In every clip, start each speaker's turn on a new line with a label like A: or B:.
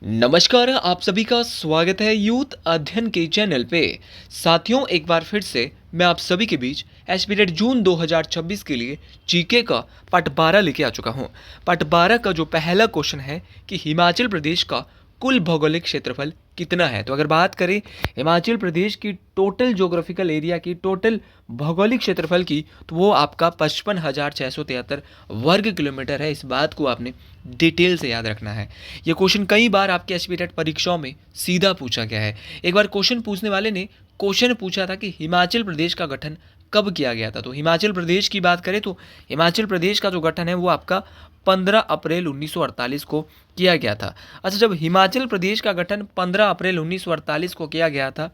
A: नमस्कार, आप सभी का स्वागत है यूथ अध्ययन के चैनल पे। साथियों, एक बार फिर से मैं आप सभी के बीच एस्पिरेट जून 2026 के लिए जीके का पार्ट 12 लेके आ चुका हूँ। पार्ट 12 का जो पहला क्वेश्चन है कि हिमाचल प्रदेश का कुल भौगोलिक क्षेत्रफल कितना है। तो अगर बात करें हिमाचल प्रदेश की टोटल ज्योग्राफिकल एरिया की, टोटल भौगोलिक क्षेत्रफल की, तो वो आपका 55,673 वर्ग किलोमीटर है। इस बात को आपने डिटेल से याद रखना है। ये क्वेश्चन कई बार आपके एसपीटेट परीक्षाओं में सीधा पूछा गया है। एक बार क्वेश्चन पूछने वाले ने क्वेश्चन पूछा था कि हिमाचल प्रदेश का गठन कब किया गया था। तो हिमाचल प्रदेश की बात करें तो हिमाचल प्रदेश का जो गठन है वो आपका 15 अप्रैल 1948 को किया गया था। अच्छा, जब हिमाचल प्रदेश का गठन 15 अप्रैल 1948 को किया गया था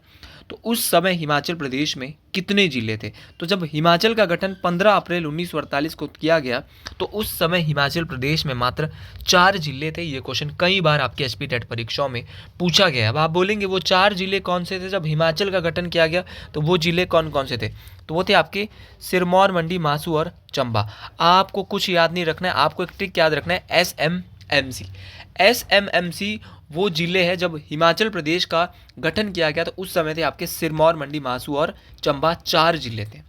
A: तो उस समय हिमाचल प्रदेश में कितने ज़िले थे। तो जब हिमाचल का गठन 15 अप्रैल 1948 को किया गया तो उस समय हिमाचल प्रदेश में मात्र 4 ज़िले थे। ये क्वेश्चन कई बार आपके एसपी टेट परीक्षाओं में पूछा गया है। अब आप बोलेंगे वो 4 ज़िले कौन से थे जब हिमाचल का गठन किया गया, तो वो ज़िले कौन कौन से थे। तो वो थे आपके सिरमौर, मंडी, मासू और चंबा। आपको कुछ याद नहीं रखना है, आपको एक ट्रिक याद रखना है, SMMC। SMMC वो ज़िले हैं जब हिमाचल प्रदेश का गठन किया गया तो उस समय थे आपके सिरमौर, मंडी, मासू और चंबा, 4 ज़िले थे।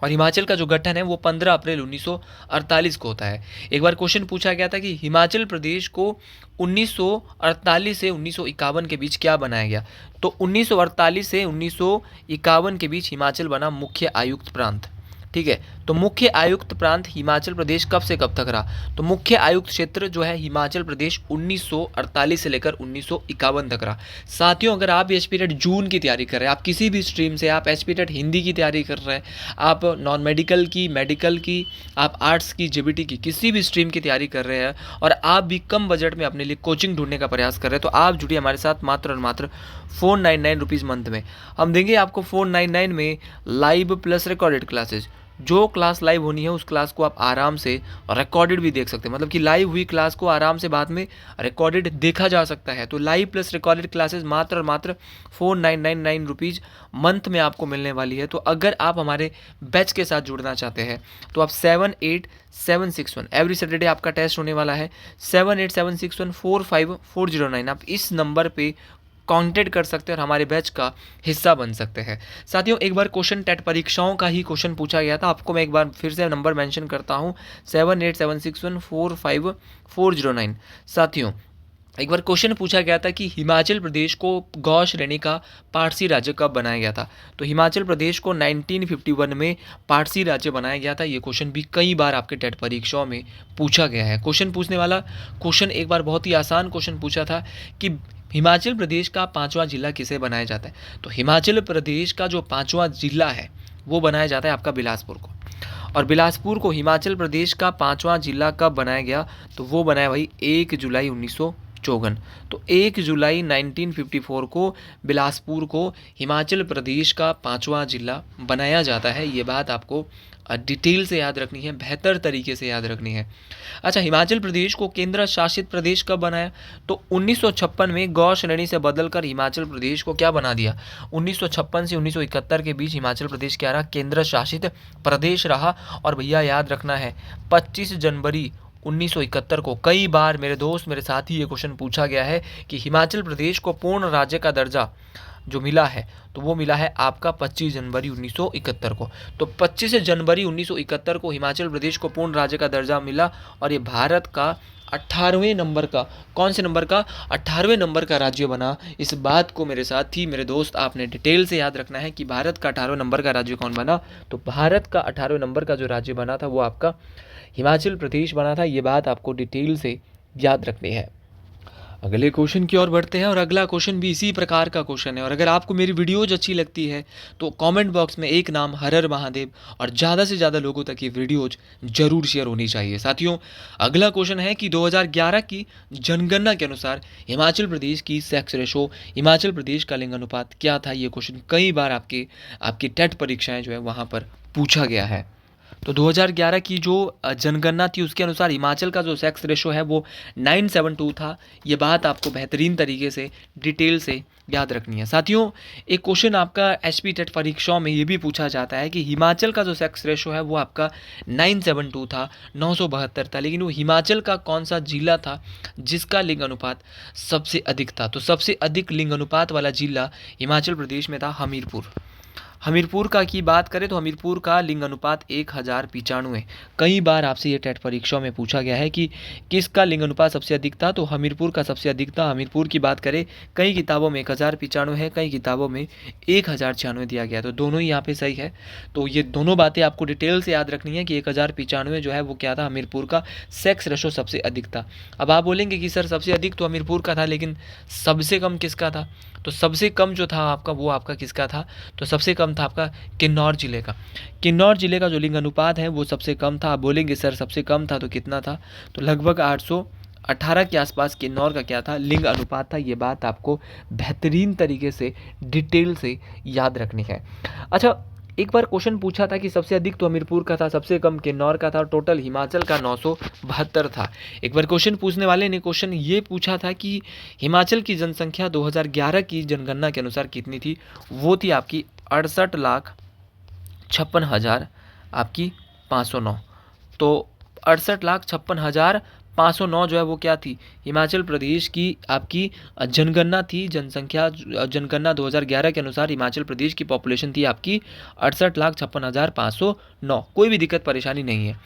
A: और हिमाचल का जो गठन है वो 15 अप्रैल 1948 को होता है। एक बार क्वेश्चन पूछा गया था कि हिमाचल प्रदेश को 1948 से 1951 के बीच क्या बनाया गया। तो 1948 से 1951 के बीच हिमाचल बना मुख्य आयुक्त प्रांत। ठीक है, तो मुख्य आयुक्त प्रांत हिमाचल प्रदेश कब से कब तक रहा। तो मुख्य आयुक्त क्षेत्र जो है हिमाचल प्रदेश 1948 से लेकर 1951 तक रहा। साथियों, अगर आप एसपीटेट जून की तैयारी कर रहे हैं, आप किसी भी स्ट्रीम से, आप एसपीटेट हिंदी की तैयारी कर रहे हैं, आप नॉन मेडिकल की, मेडिकल की, आप आर्ट्स की, जेबीटी की, किसी भी स्ट्रीम की तैयारी कर रहे हैं और आप भी कम बजट में अपने लिए कोचिंग ढूंढने का प्रयास कर रहे हैं, तो आप जुड़िए हमारे साथ मात्र और मात्र 499 रुपीज़ मंथ में। हम देंगे आपको 499 में लाइव प्लस रिकॉर्डेड क्लासेज। जो क्लास लाइव होनी है उस क्लास को आप आराम से रिकॉर्डेड भी देख सकते हैं, मतलब कि लाइव हुई क्लास को आराम से बाद में रिकॉर्डेड देखा जा सकता है। तो लाइव प्लस रिकॉर्डेड क्लासेस मात्र और मात्र 499 रुपीज़ मंथ में आपको मिलने वाली है। तो अगर आप हमारे बैच के साथ जुड़ना चाहते हैं तो आप 78761 एवरी सैटरडे आपका टेस्ट होने वाला है। 7876145 409 आप इस नंबर पे कांटेक्ट कर सकते हैं और हमारे बैच का हिस्सा बन सकते हैं। साथियों, एक बार क्वेश्चन टेट परीक्षाओं का ही क्वेश्चन पूछा गया था, आपको मैं एक बार फिर से नंबर मेंशन करता हूं, 7876145 409। साथियों, एक बार क्वेश्चन पूछा गया था कि हिमाचल प्रदेश को गौ श्रेणी का पारसी राज्य कब बनाया गया था। तो हिमाचल प्रदेश को 1951 में पारसी राज्य बनाया गया था। ये क्वेश्चन भी कई बार आपके टेट परीक्षाओं में पूछा गया है। क्वेश्चन पूछने वाला क्वेश्चन एक बार बहुत ही आसान क्वेश्चन पूछा था कि हिमाचल प्रदेश का 5वां जिला किसे बनाया जाता है। तो हिमाचल प्रदेश का जो 5वां जिला है वो बनाया जाता है आपका बिलासपुर को। और बिलासपुर को हिमाचल प्रदेश का 5वां जिला कब बनाया गया। तो वो बनाया भाई 1 जुलाई 1954। तो 1 जुलाई 1954 को बिलासपुर को हिमाचल प्रदेश का 5वां जिला बनाया जाता है। ये बात आपको डिटेल से याद रखनी है, बेहतर तरीके से याद रखनी है। अच्छा, हिमाचल प्रदेश को केंद्र शासित प्रदेश कब बनाया। तो 1956 में गौ श्रेणी से बदलकर हिमाचल प्रदेश को क्या बना दिया। 1956 से 1971 के बीच हिमाचल प्रदेश क्या रहा, केंद्र शासित प्रदेश रहा। और भैया याद रखना है 25 जनवरी 1971 को कई बार मेरे दोस्त, मेरे साथी ये क्वेश्चन पूछा गया है कि हिमाचल प्रदेश को पूर्ण राज्य का दर्जा जो मिला है तो वो मिला है आपका 25 जनवरी 1971 को। तो 25 जनवरी 1971 को हिमाचल प्रदेश को पूर्ण राज्य का दर्जा मिला और ये भारत का 18वें नंबर का, कौन से नंबर का, 18वें नंबर का राज्य बना। इस बात को मेरे साथी, मेरे दोस्त, आपने डिटेल से याद रखना है कि भारत का 18वें नंबर का राज्य कौन बना। तो भारत का 18वें नंबर का जो राज्य बना था वो आपका हिमाचल प्रदेश बना था। ये बात आपको डिटेल से याद रखनी है। अगले क्वेश्चन की ओर बढ़ते हैं और अगला क्वेश्चन भी इसी प्रकार का क्वेश्चन है। और अगर आपको मेरी वीडियोज अच्छी लगती है तो कमेंट बॉक्स में एक नाम हर हर महादेव और ज़्यादा से ज़्यादा लोगों तक ये वीडियोज जरूर शेयर होनी चाहिए। साथियों, अगला क्वेश्चन है कि 2011 की जनगणना के अनुसार हिमाचल प्रदेश की सेक्स रेशो, हिमाचल प्रदेश का लिंग अनुपात क्या था। ये क्वेश्चन कई बार आपकी टेट परीक्षाएँ जो है वहाँ पर पूछा गया है। तो 2011 की जो जनगणना थी उसके अनुसार हिमाचल का जो सेक्स रेशो है वो 972 था। ये बात आपको बेहतरीन तरीके से डिटेल से याद रखनी है। साथियों, एक क्वेश्चन आपका एचपी टेट परीक्षाओं में ये भी पूछा जाता है कि हिमाचल का जो सेक्स रेशो है वो आपका 972 था, 972 था, लेकिन वो हिमाचल का कौन सा जिला था जिसका लिंग अनुपात सबसे अधिक था? तो सबसे अधिक लिंग अनुपात वाला जिला हिमाचल प्रदेश में था हमीरपुर। हमीरपुर का की बात करें तो हमीरपुर का लिंग अनुपात 1095। कई बार आपसे ये टेट परीक्षा में पूछा गया है कि किसका लिंग अनुपात सबसे अधिक था, तो हमीरपुर का सबसे अधिक था। हमीरपुर की बात करें, कई किताबों में 1095 है, कई किताबों में 1096 दिया गया, तो दोनों ही यहाँ पे सही है। तो ये दोनों बातें आपको डिटेल से याद रखनी है कि 1095 जो है वो क्या था, हमीरपुर का सेक्स रेशो सबसे अधिक था। अब आप बोलेंगे कि सर सबसे अधिक तो हमीरपुर का था, लेकिन सबसे कम किसका था? तो सबसे कम जो था आपका वो आपका किसका था? तो सबसे कम था आपका किन्नौर जिले का। किन्नौर जिले का जो लिंग अनुपात है वो सबसे कम था। आप बोलेंगे सर सबसे कम था तो कितना था? तो लगभग 818 के आसपास किन्नौर का क्या था, लिंग अनुपात था। ये बात आपको बेहतरीन तरीके से डिटेल से याद रखनी है। अच्छा, एक बार क्वेश्चन पूछा था कि सबसे अधिक तो हमीरपुर का था, सबसे कम किन्नौर का था, टोटल हिमाचल का 972 था। एक बार क्वेश्चन पूछने वाले ने क्वेश्चन ये पूछा था कि हिमाचल की जनसंख्या 2011 की जनगणना के अनुसार कितनी थी? वो थी आपकी 68,56,000 आपकी 509। तो 68,56,509 जो है वो क्या थी, हिमाचल प्रदेश की आपकी जनगणना थी। जनसंख्या जनगणना 2011 के अनुसार हिमाचल प्रदेश की पॉपुलेशन थी आपकी 68,56,509। कोई भी दिक्कत परेशानी नहीं है।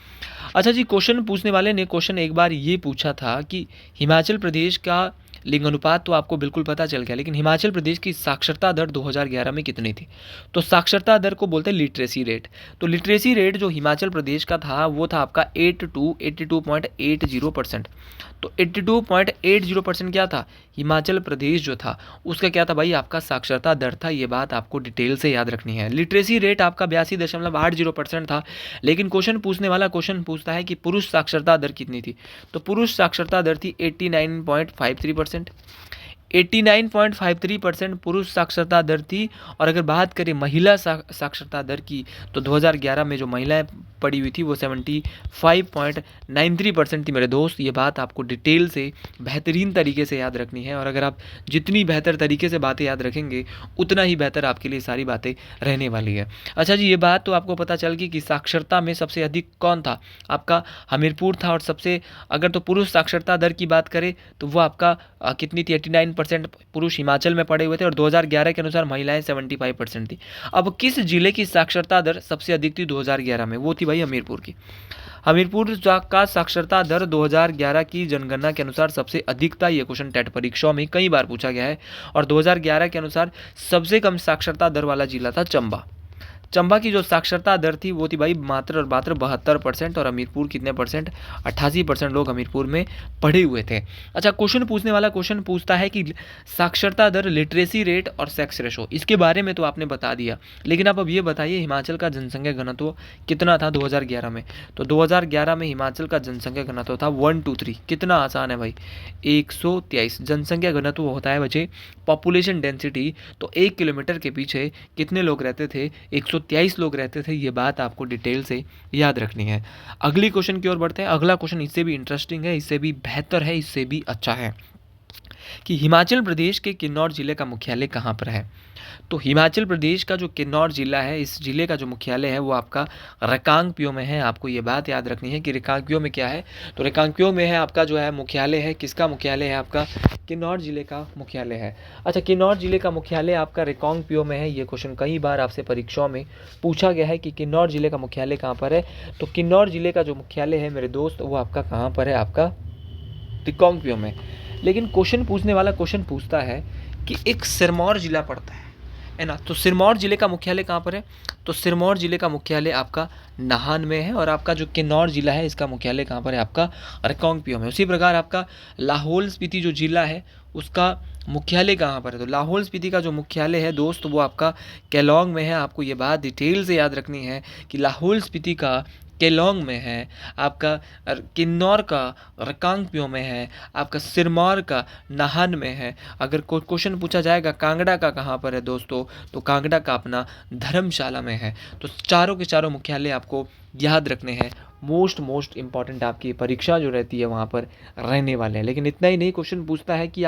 A: अच्छा जी, क्वेश्चन पूछने वाले ने क्वेश्चन एक बार ये पूछा था कि हिमाचल प्रदेश का लिंग अनुपात तो आपको बिल्कुल पता चल गया, लेकिन हिमाचल प्रदेश की साक्षरता दर 2011 में कितनी थी? तो साक्षरता दर को बोलते हैं लिटरेसी रेट। तो लिटरेसी रेट जो हिमाचल प्रदेश का था वो था आपका 82.80%। तो 82.80% क्या था? हिमाचल प्रदेश जो था उसका क्या था भाई, आपका साक्षरता दर था। ये बात आपको डिटेल से याद रखनी है। लिटरेसी रेट आपका 82.80% था, लेकिन क्वेश्चन पूछने वाला क्वेश्चन पूछता है कि पुरुष साक्षरता दर कितनी थी? तो पुरुष साक्षरता दर थी 89.53%। 89.53% पुरुष साक्षरता दर थी। और अगर बात करें महिला साक्षरता दर की, तो 2011 में जो महिलाएं पड़ी हुई थी वो 75.93% थी मेरे दोस्त। ये बात आपको डिटेल से बेहतरीन तरीके से याद रखनी है, और अगर आप जितनी बेहतर तरीके से बातें याद रखेंगे उतना ही बेहतर आपके लिए सारी बातें रहने वाली है। अच्छा जी, ये बात तो आपको पता चल गई कि साक्षरता में सबसे अधिक कौन था, आपका हमीरपुर था। और सबसे अगर तो पुरुष साक्षरता दर की बात करें तो वो आपका कितनी थी, 89% पुरुष हिमाचल में पड़े हुए थे, और 2011 के अनुसार महिलाएं 75% थी। अब किस जिले की साक्षरता दर सबसे अधिक थी 2011 में? वो थी भाई हमीरपुर की। हमीरपुर का साक्षरता दर 2011 की जनगणना के अनुसार सबसे अधिक था। ये क्वेश्चन टेट परीक्षाओं में कई बार पूछा गया है। और 2011 के अनुसार सबसे कम साक्षरता दर वाला जिला था चंबा। चंबा की जो साक्षरता दर थी वो थी भाई मात्र और मात्र 72%। और हमीरपुर कितने परसेंट? 88% लोग हमीरपुर में पढ़े हुए थे। अच्छा, क्वेश्चन पूछने वाला क्वेश्चन पूछता है कि साक्षरता दर, लिटरेसी रेट और सेक्स रेशो, इसके बारे में तो आपने बता दिया, लेकिन आप अब ये बताइए हिमाचल का जनसंख्या घनत्व कितना था 2011 में? तो 2011 में हिमाचल का जनसंख्या घनत्व था 123। कितना आसान है भाई, 123। जनसंख्या घनत्व होता है बच्चे पॉपुलेशन डेंसिटी। तो 1 किलोमीटर के पीछे कितने लोग रहते थे? 123 लोग रहते थे। ये बात आपको डिटेल से याद रखनी है। अगली क्वेश्चन की ओर बढ़ते हैं। अगला क्वेश्चन इससे भी इंटरेस्टिंग है, इससे भी बेहतर है, इससे भी अच्छा है कि हिमाचल प्रदेश के किन्नौर जिले का मुख्यालय कहाँ पर है? तो हिमाचल प्रदेश का जो किन्नौर जिला है, इस जिले का जो मुख्यालय है वो आपका रिकांगपिओ में है। आपको ये बात याद रखनी है कि रिकांगपिओ में क्या है? तो रिकांगपिओ में है आपका जो है मुख्यालय है। किसका मुख्यालय है? आपका किन्नौर जिले का मुख्यालय है। अच्छा, किन्नौर जिले का मुख्यालय आपका रिकांगपिओ में है। ये क्वेश्चन कई बार आपसे परीक्षाओं में पूछा गया है कि किन्नौर जिले का मुख्यालय कहाँ पर है। तो किन्नौर जिले का जो मुख्यालय है मेरे दोस्त वो आपका कहाँ पर है? आपका रिकांगपिओ में। लेकिन क्वेश्चन पूछने वाला क्वेश्चन पूछता है कि एक सिरमौर जिला पड़ता है ना, तो सिरमौर जिले का मुख्यालय कहाँ पर है? तो सिरमौर जिले का मुख्यालय आपका नाहन में है। और आपका जो किन्नौर जिला है इसका मुख्यालय कहाँ पर है? आपका रिकांगपिओ में। उसी प्रकार आपका लाहौल स्पीति जो जिला है उसका मुख्यालय कहाँ पर है? तो लाहौल स्पीति का जो मुख्यालय है दोस्त वो आपका केलोंग में है। आपको ये बात डिटेल से याद रखनी है कि लाहौल स्पीति का केलोंग में है, आपका किन्नौर का रिकांगपिओ में है, आपका सिरमौर का नाहन में है। अगर क्वेश्चन पूछा जाएगा कांगड़ा का कहाँ पर है दोस्तों, तो कांगड़ा का अपना धर्मशाला में है। तो चारों के चारों मुख्यालय आपको याद रखने हैं। मोस्ट इंपॉर्टेंट आपकी परीक्षा जो रहती है वहाँ पर रहने वाले हैं। लेकिन इतना ही नहीं, क्वेश्चन पूछता है कि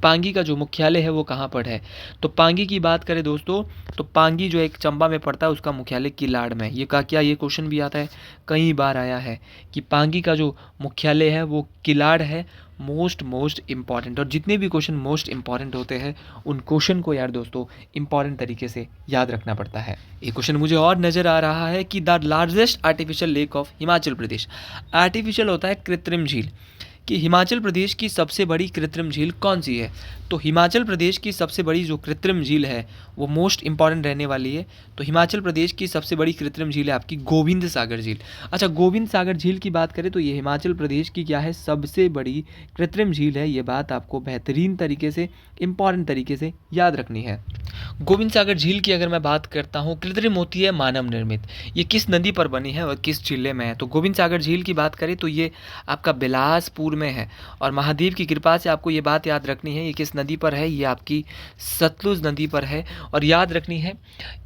A: पांगी का जो मुख्यालय है वो कहाँ पर है। तो पांगी की बात करें दोस्तों, तो पांगी जो एक चंबा में पड़ता है, उसका मुख्यालय किलाड़ में। ये का क्या, ये क्वेश्चन भी आता है, कई बार आया है कि पांगी का जो मुख्यालय है वो किलाड़ है। मोस्ट इंपॉर्टेंट, और जितने भी क्वेश्चन मोस्ट इंपॉर्टेंट होते हैं उन क्वेश्चन को यार दोस्तों इंपॉर्टेंट तरीके से याद रखना पड़ता है। एक क्वेश्चन मुझे और नज़र आ रहा है कि the largest artificial lake of Himachal Pradesh. Artificial होता है कृत्रिम झील, कि हिमाचल प्रदेश की सबसे बड़ी कृत्रिम झील कौन सी है। तो हिमाचल प्रदेश की सबसे बड़ी जो कृत्रिम झील है वो मोस्ट इंपॉर्टेंट रहने वाली है। तो हिमाचल प्रदेश की सबसे बड़ी कृत्रिम झील है आपकी गोविंद सागर झील। अच्छा, गोविंद सागर झील की बात करें तो ये हिमाचल प्रदेश की क्या है, सबसे बड़ी कृत्रिम झील है। ये बात आपको बेहतरीन तरीके से, इंपॉर्टेंट तरीके से याद रखनी है। गोविंद सागर झील की अगर मैं बात करता हूँ, कृत्रिम होती है, मानव निर्मित। ये किस नदी पर बनी है और किस जिले में है। तो गोविंद सागर झील की बात करें तो ये आपका बिलासपुर में है। और महादेव की कृपा से आपको ये बात याद रखनी है, ये किस नदी पर है, ये आपकी सतलुज नदी पर है। और याद रखनी है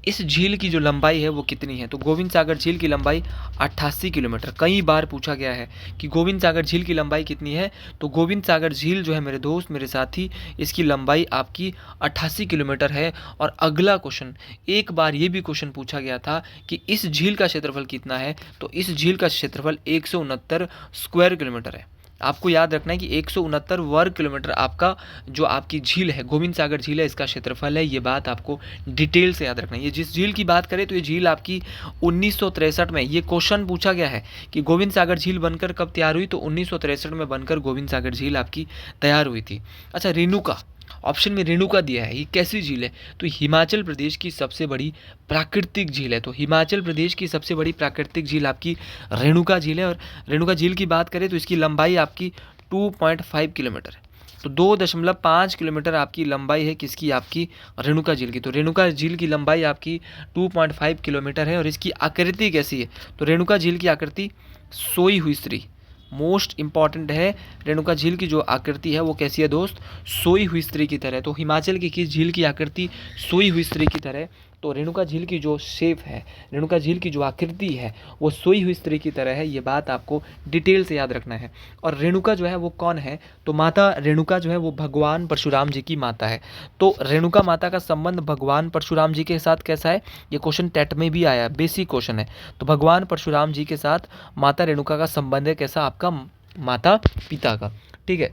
A: इस झील की जो लंबाई है वो कितनी है। तो गोविंद सागर झील की लंबाई 88 किलोमीटर। कई बार पूछा गया है कि गोविंद सागर झील की लंबाई कितनी है। तो गोविंद सागर झील जो है मेरे दोस्त, मेरे साथी, इसकी लंबाई आपकी 88 किलोमीटर है। और अगला क्वेश्चन, एक बार ये भी क्वेश्चन पूछा गया था कि इस झील का क्षेत्रफल कितना है। तो इस झील का क्षेत्रफल 169 स्क्वायर किलोमीटर है। आपको याद रखना है कि 169 वर्ग किलोमीटर आपका जो आपकी झील है, गोविंद सागर झील है, इसका क्षेत्रफल है। ये बात आपको डिटेल से याद रखना है। ये जिस झील की बात करें तो ये झील आपकी 1963 में, ये क्वेश्चन पूछा गया है कि गोविंद सागर झील बनकर कब तैयार हुई। तो 1963 में बनकर गोविंद सागर झील आपकी तैयार हुई थी। अच्छा, रेणुका, ऑप्शन में रेणुका दिया है, ये कैसी झील है। तो हिमाचल प्रदेश की सबसे बड़ी प्राकृतिक झील है। तो हिमाचल प्रदेश की सबसे बड़ी प्राकृतिक झील आपकी रेणुका झील है। और रेणुका झील की बात करें तो इसकी लंबाई आपकी 2.5 किलोमीटर है। तो 2.5 किलोमीटर आपकी लंबाई है किसकी, आपकी रेणुका झील की। तो रेणुका झील की लंबाई आपकी 2.5 किलोमीटर है। और इसकी आकृति कैसी है। तो रेणुका झील की आकृति सोई हुई स्त्री, मोस्ट इंपॉर्टेंट है। रेणुका झील की जो आकृति है वो कैसी है दोस्त, सोई हुई स्त्री की तरह। तो हिमाचल की किस झील की आकृति, सोई हुई स्त्री की तरह। तो रेणुका झील की जो शेप है, रेणुका झील की जो आकृति है वो सोई हुई स्त्री की तरह है। ये बात आपको डिटेल से याद रखना है। और रेणुका जो है वो कौन है, तो माता रेणुका जो है वो भगवान परशुराम जी की माता है। तो रेणुका माता का संबंध भगवान परशुराम जी के साथ कैसा है, ये क्वेश्चन टेट में भी आया, बेसिक क्वेश्चन है। तो भगवान परशुराम जी के साथ माता रेणुका का संबंध है कैसा, आपका माता पिता का, ठीक है,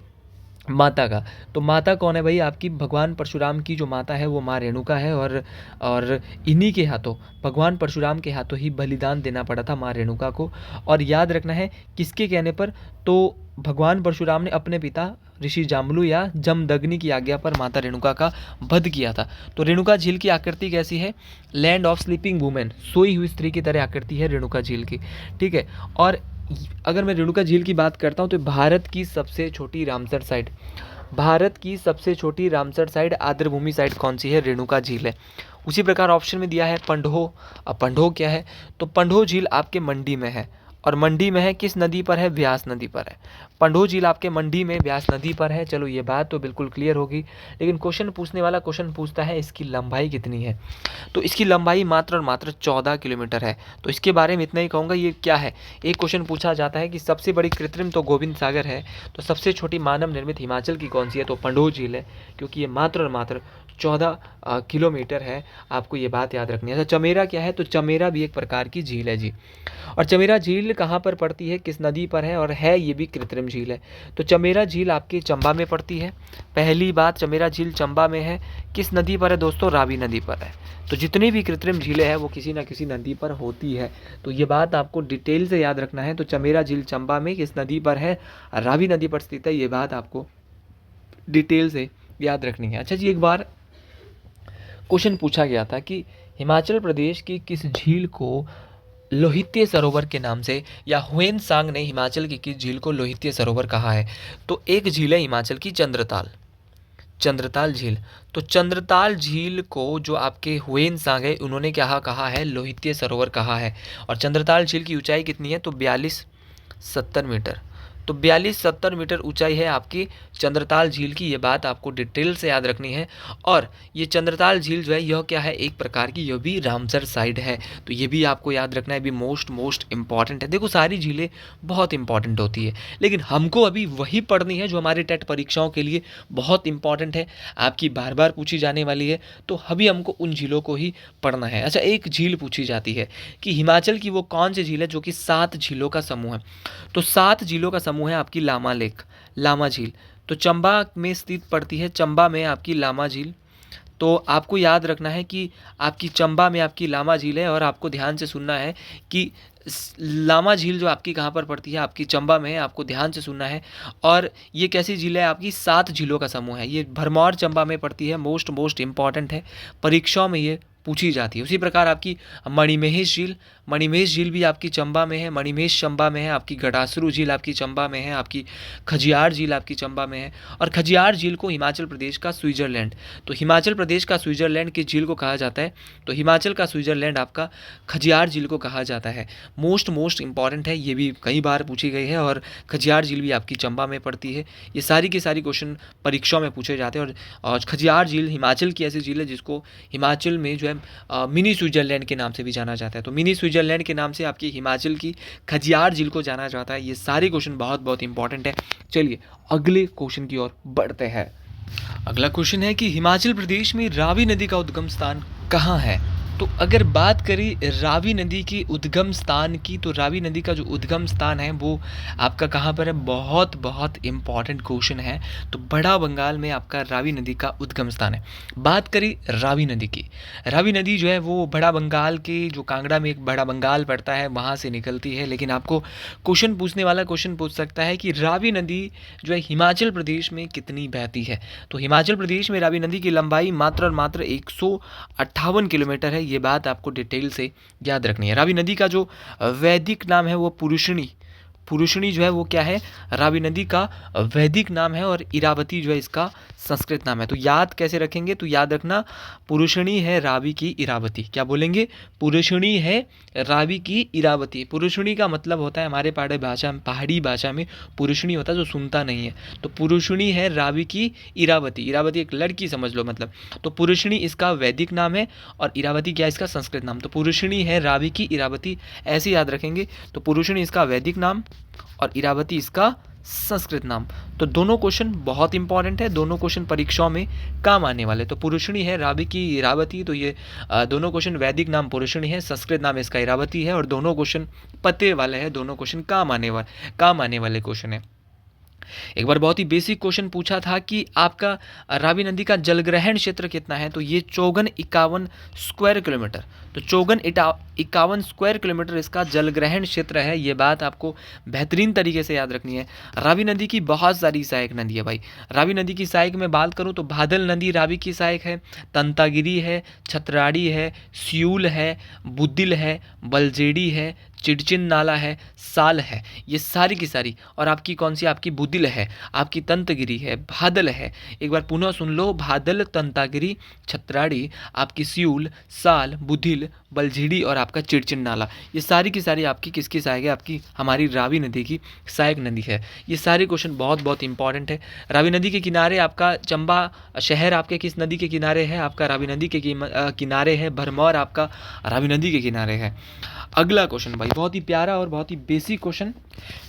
A: माता का। तो माता कौन है भाई, आपकी भगवान परशुराम की जो माता है वो माँ रेणुका है। और इन्हीं के हाथों, भगवान परशुराम के हाथों ही बलिदान देना पड़ा था माँ रेणुका को। और याद रखना है किसके कहने पर, तो भगवान परशुराम ने अपने पिता ऋषि जाम्बलू या जमदग्नि की आज्ञा पर माता रेणुका का वध किया था। तो रेणुका झील की आकृति कैसी है, लैंड ऑफ स्लीपिंग वुमेन, सोई हुई स्त्री की तरह आकृति है रेणुका झील की, ठीक है। और अगर मैं रेणुका झील की बात करता हूँ तो भारत की सबसे छोटी रामसर साइट, भारत की सबसे छोटी रामसर साइट, आर्द्रभूमि साइट कौन सी है, रेणुका झील है। उसी प्रकार ऑप्शन में दिया है पंडोह। अब पंडोह क्या है, तो पंडोह झील आपके मंडी में है। और मंडी में है, किस नदी पर है, व्यास नदी पर है। पंडोह झील आपके मंडी में व्यास नदी पर है। चलो ये बात तो बिल्कुल क्लियर होगी। लेकिन क्वेश्चन पूछने वाला क्वेश्चन पूछता है इसकी लंबाई कितनी है। तो इसकी लंबाई मात्र और मात्र 14 किलोमीटर है। तो इसके बारे में इतना ही कहूँगा। ये क्या है, एक क्वेश्चन पूछा जाता है कि सबसे बड़ी कृत्रिम तो गोविंद सागर है, तो सबसे छोटी मानव निर्मित हिमाचल की कौन सी है। तो पंडोह झील है, क्योंकि ये मात्र और मात्र 14 किलोमीटर है। आपको ये बात याद रखनी है। अच्छा, चमेरा क्या है, तो चमेरा भी एक प्रकार की झील है जी। और चमेरा झील कहाँ पर पड़ती है, किस नदी पर है, और है ये भी कृत्रिम झील है। तो चमेरा झील आपके चंबा में पड़ती है। पहली बात, चमेरा झील चंबा में है। किस नदी पर है दोस्तों, रावी नदी पर है। तो जितनी भी कृत्रिम झीलें हैं वो किसी ना किसी नदी पर होती है। तो ये बात आपको डिटेल से याद रखना है। तो चमेरा झील चंबा में किस नदी पर है, रावी नदी पर स्थित है। ये बात आपको डिटेल से याद रखनी है। अच्छा जी, एक बार क्वेश्चन पूछा गया था कि हिमाचल प्रदेश की किस झील को लोहित्य सरोवर के नाम से, या हुएन सांग ने हिमाचल की किस झील को लोहित्य सरोवर कहा है। तो एक झील है हिमाचल की चंद्रताल। चंद्रताल झील। तो चंद्रताल झील को जो आपके हुएन सांग है उन्होंने क्या कहा है, लोहितीय सरोवर कहा है। और चंद्रताल झील की ऊंचाई कितनी है, तो 4270 मीटर। तो 4270 मीटर ऊंचाई है आपकी चंद्रताल झील की, ये बात आपको डिटेल से याद रखनी है। और ये चंद्रताल झील जो है यह क्या है, एक प्रकार की यह भी रामसर साइट है, तो ये भी आपको याद रखना है, भी मोस्ट इंपॉर्टेंट है। देखो सारी झीलें बहुत इंपॉर्टेंट होती है, लेकिन हमको अभी वही पढ़नी है जो हमारे टेट परीक्षाओं के लिए बहुत इंपॉर्टेंट है, आपकी बार बार पूछी जाने वाली है, तो अभी हमको उन झीलों को ही पढ़ना है। अच्छा, एक झील पूछी जाती है कि हिमाचल की वो कौन सी झील है जो कि 7 झीलों का समूह है। तो 7 झीलों का समूह है आपकी लामा लेक, लामा झील। तो चंबा में स्थित पड़ती है, चंबा में आपकी लामा झील। तो आपको याद रखना है कि आपकी चंबा में आपकी लामा झील है, और आपको ध्यान से सुनना है कि लामा झील जो आपकी कहाँ पर पड़ती है, आपकी चंबा में है, आपको ध्यान से सुनना है। और ये कैसी झील है, आपकी 7 झीलों का समूह है, ये भरमौर चंबा में पड़ती है, मोस्ट इंपॉर्टेंट है, परीक्षाओं में ये पूछी जाती है। उसी प्रकार आपकी मणिमहेश झील, मणिमहेश झील भी आपकी चंबा में है, मणिमहेश चंबा में है, आपकी गटासरू झील आपकी चंबा में है, आपकी खजियार झील आपकी चंबा में है। और खजियार झील को हिमाचल प्रदेश का स्विट्जरलैंड, तो हिमाचल प्रदेश का स्विट्जरलैंड की झील को कहा जाता है, तो हिमाचल का स्विट्जरलैंड आपका खजियार झील को कहा जाता है। मोस्ट इंपॉर्टेंट है, ये भी कई बार पूछी गई है, और खजियार झील भी आपकी चंबा में पड़ती है। ये सारी के सारी क्वेश्चन परीक्षाओं में पूछे जाते हैं। और खजियार झील हिमाचल की ऐसी झील है जिसको हिमाचल में जो है मिनी स्विट्जरलैंड के नाम से भी जाना जाता है। तो मिनी स्विट्जरलैंड के नाम से आपकी हिमाचल की खजियार झील को जाना जाता है। ये सारे क्वेश्चन बहुत इंपॉर्टेंट है। चलिए अगले क्वेश्चन की ओर बढ़ते हैं। अगला क्वेश्चन है कि हिमाचल प्रदेश में रावी नदी का उद्गम स्थान कहाँ है। तो अगर बात करें रावी नदी की उद्गम स्थान की, तो रावी नदी का जो उद्गम स्थान है वो आपका कहाँ पर है, बहुत इंपॉर्टेंट क्वेश्चन है। तो बड़ा बंगाल में आपका रावी नदी का उद्गम स्थान है। बात करें रावी नदी की, रावी नदी जो है वो बड़ा बंगाल के जो कांगड़ा में एक बड़ा बंगाल पड़ता है वहाँ से निकलती है। लेकिन आपको क्वेश्चन पूछने वाला क्वेश्चन पूछ सकता है कि रावी नदी जो है हिमाचल प्रदेश में कितनी बहती है। तो हिमाचल प्रदेश में रावी नदी की लंबाई मात्र और मात्र 158 किलोमीटर है। ये बात आपको डिटेल से याद रखनी है। रावी नदी का जो वैदिक नाम है वो पुरुषणी, पुरुषणी जो है वो क्या है, रावी नदी का वैदिक नाम है, और इरावती जो है इसका संस्कृत नाम है। तो याद कैसे रखेंगे, तो याद रखना पुरुषणी है रावी की इरावती। क्या बोलेंगे, पुरुषणी है रावी की इरावती। पुरुषणी का मतलब होता है हमारे पहाड़ी भाषा में पुरुषणी होता है जो सुनता नहीं है। तो पुरुषणी है रावी की इरावती, इरावती एक लड़की समझ लो मतलब। तो पुरुषणी इसका वैदिक नाम है, और इरावती क्या इसका संस्कृत नाम। तो पुरुषणी है रावी की इरावती, ऐसे याद रखेंगे। तो पुरुषणी इसका वैदिक नाम और इरावती इसका संस्कृत नाम। तो दोनों क्वेश्चन बहुत इंपॉर्टेंट है, दोनों क्वेश्चन परीक्षाओं में काम आने वाले। तो पुरुषणी है रावी की इरावती, तो ये दोनों क्वेश्चन वैदिक नाम पुरुषणी है, संस्कृत नाम इसका इरावती है, और दोनों क्वेश्चन पते वाले हैं, दोनों क्वेश्चन काम आने वाले क्वेश्चन है। एक बार बहुत ही बेसिक क्वेश्चन पूछा था कि आपका रावी नदी का जलग्रहण क्षेत्र कितना है। तो ये 5451 स्क्वायर किलोमीटर। तो 5451 स्क्वायर किलोमीटर इसका जलग्रहण क्षेत्र है। ये बात आपको बेहतरीन तरीके से याद रखनी है। रावी नदी की बहुत सारी सहायक नदी है भाई। रावी नदी की सहायक में बात करूँ तो बादल नदी रावी की सहायक है, तंतागिरी है, छतराड़ी है, स्यूल है, बुद्दिल है, बलजेड़ी है, चिड़चिन नाला है, साल है, ये सारी की सारी। और आपकी कौन सी, आपकी बुद्दिल है, आपकी तंतगिरी है, भादल है। एक बार पुनः सुन लो, भादल, तंतागिरी, छतराड़ी, आपकी स्यूल, साल, बुद्दिल, बलझीड़ी और आपका चिड़चिन नाला, ये सारी की सारी आपकी किसकी सहायक है, आपकी हमारी रावी नदी की सहायक नदी है। ये सारे क्वेश्चन बहुत इंपॉर्टेंट है। रावी नदी के किनारे आपका चंबा शहर आपके किस नदी के किनारे है, आपका रावी नदी के किनारे है। भरमौर आपका रावी नदी के किनारे है। अगला क्वेश्चन भाई बहुत ही प्यारा और बहुत ही बेसिक क्वेश्चन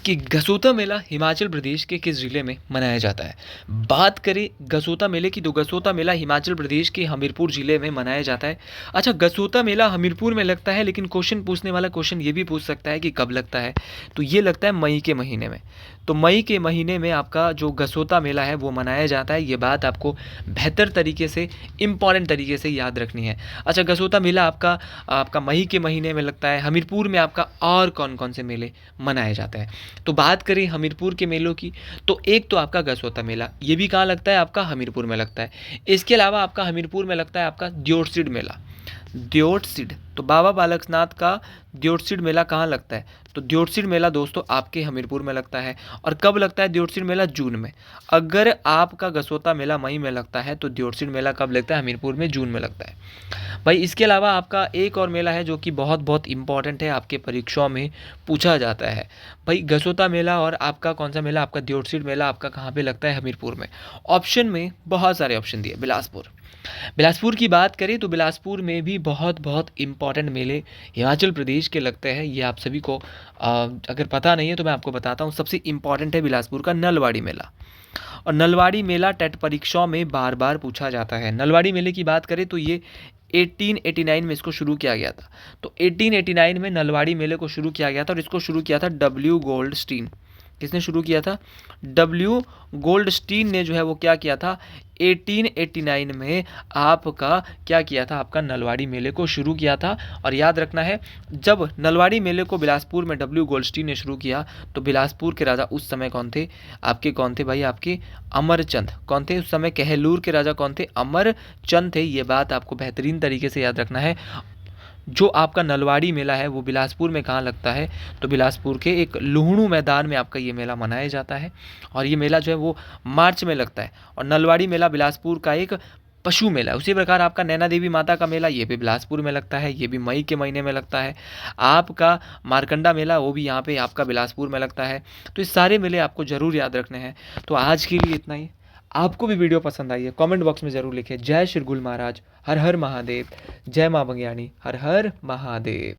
A: कि गसोता मेला हिमाचल प्रदेश के किस जिले में मनाया जाता है। बात करें गसोता मेले की, तो गसोता मेला हिमाचल प्रदेश के हमीरपुर जिले में मनाया जाता है। अच्छा, गसोता मेला हमीरपुर में लगता है, लेकिन क्वेश्चन पूछने वाला क्वेश्चन ये भी पूछ सकता है कि कब लगता है। तो ये लगता है मई के महीने में। तो मई के महीने में आपका जो गसोता मेला है वो मनाया जाता है। ये बात आपको बेहतर तरीके से, इंपॉर्टेंट तरीके से याद रखनी है। अच्छा, गसोता मेला आपका मई के महीने में लगता है। हमीरपुर में आपका और कौन कौन से मेले मनाए जाते हैं। तो बात करें हमीरपुर के मेलों की, तो एक तो आपका गसोता मेला, ये भी कहाँ लगता है, आपका हमीरपुर में लगता है। इसके अलावा आपका हमीरपुर में लगता है आपका दियोटसिड मेला। दियोटसिड तो बाबा बालकनाथ का द्योटसिर मेला कहाँ लगता है? तो द्योटसिर मेला दोस्तों आपके हमीरपुर में लगता है। और कब लगता है द्योटसिर मेला? जून में। अगर आपका गसोता मेला मई में लगता है तो द्योटसिर मेला कब लगता है? हमीरपुर में जून में लगता है। भाई इसके अलावा आपका एक और मेला है जो कि बहुत बहुत इंपॉर्टेंट है, आपके परीक्षाओं में पूछा जाता है। भाई गसोता मेला और आपका कौन सा मेला? आपका द्योटसिर मेला आपका कहाँ पे लगता है? हमीरपुर में। ऑप्शन में बहुत सारे ऑप्शन दिए। बिलासपुर। बिलासपुर की बात करें तो बिलासपुर में भी बहुत बहुत इंपॉर्टेंट मेले हिमाचल प्रदेश के लगते हैं। ये आप सभी को अगर पता नहीं है तो मैं आपको बताता हूँ। सबसे इंपॉर्टेंट है बिलासपुर का नलवाड़ी मेला। और नलवाड़ी मेला टेट परीक्षाओं में बार बार पूछा जाता है। नलवाड़ी मेले की बात करें तो ये 1889 में इसको शुरू किया गया था। तो 1889 में नलवाड़ी मेले को शुरू किया गया था और इसको शुरू किया था डब्ल्यू गोल्डस्टीन। किसने शुरू किया था? डब्ल्यू गोल्डस्टीन ने जो है वो क्या किया था? 1889 में आपका क्या किया था? आपका नलवाड़ी मेले को शुरू किया था। और याद रखना है, जब नलवाड़ी मेले को बिलासपुर में डब्ल्यू गोल्डस्टीन ने शुरू किया तो बिलासपुर के राजा उस समय कौन थे? आपके कौन थे भाई? आपके अमरचंद। कौन थे उस समय? कहलूर के राजा कौन थे? अमरचंद थे। ये बात आपको बेहतरीन तरीके से याद रखना है। जो आपका नलवाड़ी मेला है वो बिलासपुर में कहाँ लगता है? तो बिलासपुर के एक लुहणू मैदान में आपका ये मेला मनाया जाता है। और ये मेला जो है वो मार्च में लगता है। और नलवाड़ी मेला बिलासपुर का एक पशु मेला है। उसी प्रकार आपका नैना देवी माता का मेला ये भी बिलासपुर में लगता है। ये भी मई के महीने में लगता है। आपका मारकंडा मेला वो भी यहाँ पे आपका बिलासपुर में लगता है। तो ये सारे मेले आपको ज़रूर याद रखने हैं। तो आज के लिए इतना ही। आपको भी वीडियो पसंद आई है कमेंट बॉक्स में ज़रूर लिखें। जय श्री गुल महाराज, हर हर महादेव। जय माँ बंग्याणी, हर हर महादेव।